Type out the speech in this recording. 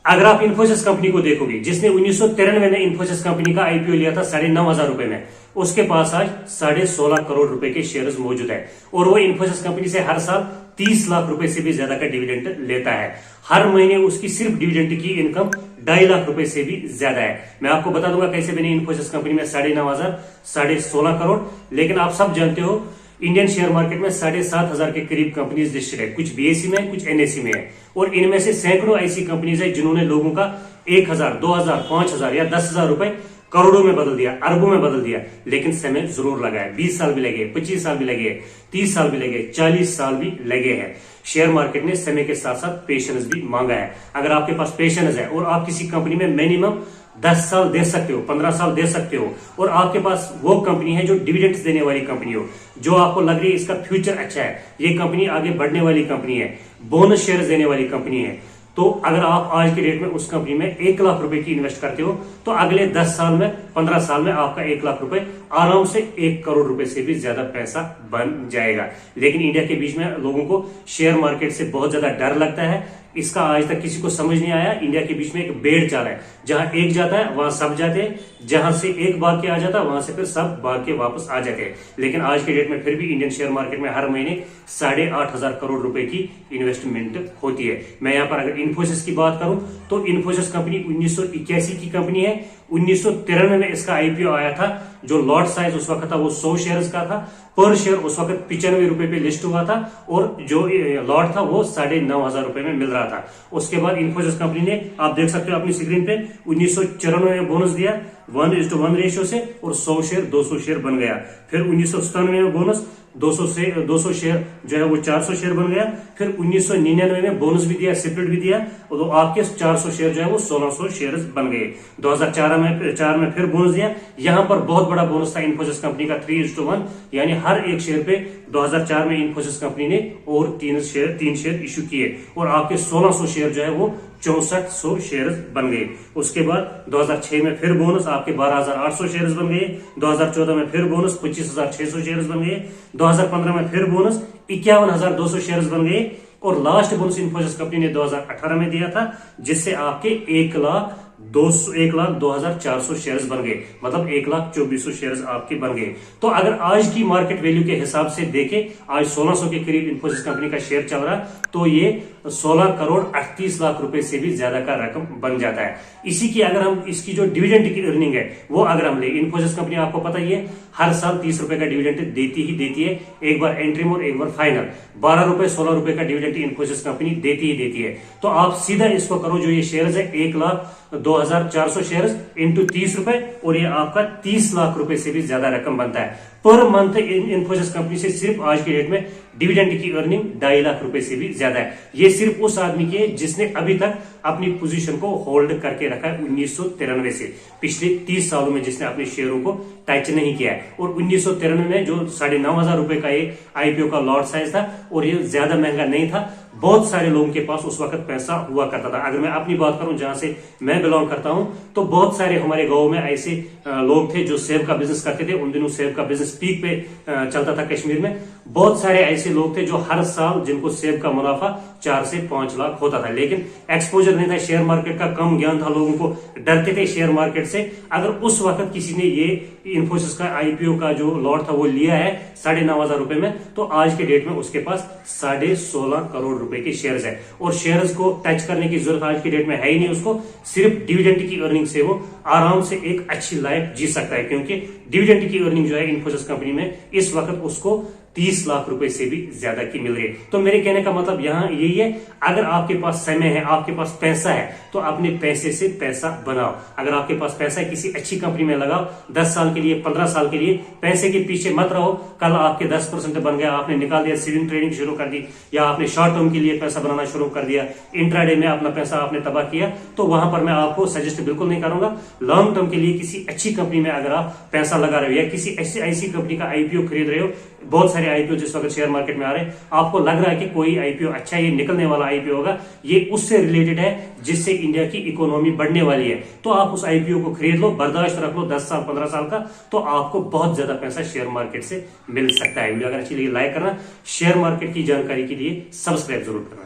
अगर आप इन्फोसिस कंपनी को देखोगे, जिसने 1993 में इन्फोसिस कंपनी का आईपीओ लिया था 9,500 रुपए में, उसके पास आज 16.5 करोड़ रुपए के शेयर्स मौजूद है और वो इन्फोसिस कंपनी से हर साल 30 लाख रुपए से भी ज्यादा का डिविडेंड लेता है। हर महीने उसकी सिर्फ डिविडेंड की इनकम 2.5 लाख रुपए से भी ज्यादा है। मैं आपको बता दूंगा कैसे बनी इन्फोसिस कंपनी में 9,500 16.5 करोड़। लेकिन आप सब जानते हो इंडियन शेयर मार्केट में 7,500 के करीब कंपनीज लिस्टेड है, कुछ बीएसई में, कुछ एनएसई में है और इनमें से सैकड़ों ऐसी कंपनीज है जिन्होंने लोगों का 1,000, 2,000, 5,000 या 10,000 रुपए करोड़ों में बदल दिया, अरबों में बदल दिया। लेकिन समय जरूर लगा है, 20 साल भी लगे, 25 साल भी लगे, 30 साल भी लगे, 40 साल भी लगे हैं। शेयर मार्केट ने समय के साथ साथ पेशेंस भी मांगा है। अगर आपके पास पेशेंस है और आप किसी कंपनी में मिनिमम 10 साल दे सकते हो, 15 साल दे सकते हो और आपके पास वो कंपनी है जो डिविडेंड्स देने वाली कंपनी हो, जो आपको लग रही है इसका फ्यूचर अच्छा है, ये कंपनी आगे बढ़ने वाली कंपनी है, बोनस शेयर देने वाली कंपनी है, तो अगर आप आज के डेट में उस कंपनी में 1 लाख रुपए की इन्वेस्ट करते हो तो अगले 10 साल में, 15 साल में आपका 1 लाख रुपए आराम से 1 करोड़ रुपए से भी ज्यादा पैसा बन जाएगा। लेकिन इंडिया के बीच में लोगों को शेयर मार्केट से बहुत ज्यादा डर लगता है, इसका आज तक किसी को समझ नहीं आया। इंडिया के बीच में एक बेड़ चाल है, जहां एक जाता है वहां सब जाते हैं, जहां से एक भाग के आ जाता है वहां से फिर सब भाग के वापस आ जाते हैं। लेकिन आज के डेट में फिर भी इंडियन शेयर मार्केट में हर महीने 8,500 करोड़ रुपए की इन्वेस्टमेंट होती है। मैं यहाँ पर अगर इन्फोसिस की बात करूं तो इन्फोसिस कंपनी 1981 की कंपनी है। 1993 में इसका आईपीओ आया था। जो लॉट साइज उस वक्त था वो 100 शेयर्स का था। पर शेयर उस वक्त 95 रुपए पे लिस्ट हुआ था और जो लॉट था वो 9,500 रुपए में मिल रहा था। उसके बाद इन्फोसिस कंपनी ने, आप देख सकते हो अपनी स्क्रीन पे, 1994 में बोनस दिया 1:1 रेशियो से और 100 शेयर 200 शेयर बन गया। फिर 1997 में बोनस 200 शेयर जो है वो 400 शेयर बन गया। फिर 1999 में बोनस भी दिया, सेपरेट भी दिया, तो आपके 400 शेयर जो है वो 1,600 शेयर बन गए। 2004 में फिर बोनस दिया। यहां पर बहुत बड़ा बोनस था इन्फोसिस कंपनी का 3:1, यानी हर एक शेयर पे 2004 में इन्फोसिस कंपनी ने और 3 शेयर इश्यू किए और आपके 1,600 शेयर जो है वो 6400 शेयर बन गए। उसके बाद 2006 में फिर बोनस आपके 12,800 शेयर बन गए। 2014 में फिर बोनस 25,600 शेयर बन गए। 2015 में फिर बोनस 51,200 शेयर बन गए और लास्ट बोनस इन्फोसिस कंपनी ने 2018 में दिया था, जिससे आपके 1,02,400 शेयर्स बन गए, मतलब 1,24,000 शेयर्स आपके बन गए। तो अगर आज की मार्केट वैल्यू के हिसाब से देखें, आज 1,600 के करीब इन्फोसिस कंपनी का शेयर चल रहा है, तो ये 16 करोड़ 38 लाख रुपए से भी ज्यादा का रकम बन जाता है। इसी की अगर हम इसकी जो डिविडेंड की अर्निंग है वो अगर हम ले, इन्फोसिस कंपनी आपको पता ही है हर साल 30 रुपए का डिविडेंड देती है, एक बार एंट्री और एक बार फाइनल। 12 रुपए 16 रुपए का डिविडेंड इन्फोसिस कंपनी देती है। तो आप सीधा इसको करो, जो ये शेयर्स है 1,02,400 शेयर्स इंटू 30 रुपए और ये आपका 30 लाख रुपए से भी ज्यादा रकम बनता है पर मंथ। इन्फोसिस कंपनी से सिर्फ आज के डेट में डिविडेंड की अर्निंग 2.5 लाख रुपए से भी ज्यादा है। ये सिर्फ उस आदमी की है जिसने अभी तक अपनी पोजीशन को होल्ड करके रखा है 1993 से, पिछले 30 सालों में जिसने अपने शेयरों को टच नहीं किया है। और 1993 में जो 9,500 रुपए का ये आईपीओ का लॉट साइज था और ये ज्यादा महंगा नहीं था, बहुत सारे लोगों के पास उस वक्त पैसा हुआ करता था। अगर मैं अपनी बात करूं, जहां से मैं बिलोंग करता हूं, तो बहुत सारे हमारे गांव में ऐसे लोग थे जो सेब का बिजनेस करते थे। उन दिनों सेब का बिजनेस पीक पे चलता था कश्मीर में। बहुत सारे ऐसे लोग थे जो हर साल जिनको सेब का मुनाफा 4 से 5 लाख होता था, लेकिन एक्सपोजर नहीं था शेयर मार्केट का, कम ज्ञान था लोगों को, डरते थे शेयर मार्केट से। अगर उस वक्त किसी ने ये इन्फोसिस का आईपीओ का जो लॉट था वो लिया है 9,500 रुपए में, तो आज के डेट में उसके पास 16.5 करोड़ रुपए के शेयर्स है और शेयर्स को टच करने की जरूरत आज की डेट में है ही नहीं उसको। सिर्फ डिविडेंड की अर्निंग से वो आराम से एक अच्छी लाइफ जी सकता है, क्योंकि डिविडेंड की अर्निंग जो है इन्फोसिस कंपनी में इस वक्त उसको 30 लाख रुपए से भी ज्यादा की मिल रही है। तो मेरे कहने का मतलब यहाँ यही है, अगर आपके पास समय है, आपके पास पैसा है, तो अपने पैसे से पैसा बनाओ। अगर आपके पास पैसा है, किसी अच्छी कंपनी में लगाओ, 10 साल के लिए, 15 साल के लिए। पैसे के पीछे मत रहो, कल आपके 10% बन गया, आपने निकाल दिया, स्विंग ट्रेडिंग शुरू कर दी, या आपने शॉर्ट टर्म के लिए पैसा बनाना शुरू कर दिया, इंट्राडे में अपना पैसा आपने तबाह किया, तो वहां पर मैं आपको सजेस्ट बिल्कुल नहीं करूंगा। लॉन्ग टर्म के लिए किसी अच्छी कंपनी में अगर आप पैसा लगा रहे हो या किसी ऐसी कंपनी का आईपीओ खरीद रहे हो, बहुत सारे आईपीओ जिस वक्त शेयर मार्केट में आ रहे हैं, आपको लग रहा है कि कोई आईपीओ अच्छा, ये निकलने वाला आईपीओ होगा, ये उससे रिलेटेड है जिससे इंडिया की इकोनॉमी बढ़ने वाली है, तो आप उस आईपीओ को खरीद लो, बर्दाश्त रख लो 10 साल 15 साल का, तो आपको बहुत ज्यादा पैसा शेयर मार्केट से मिल सकता है। वीडियो अगर अच्छी लगी लाइक करना, शेयर मार्केट की जानकारी के लिए सब्सक्राइब जरूर करना।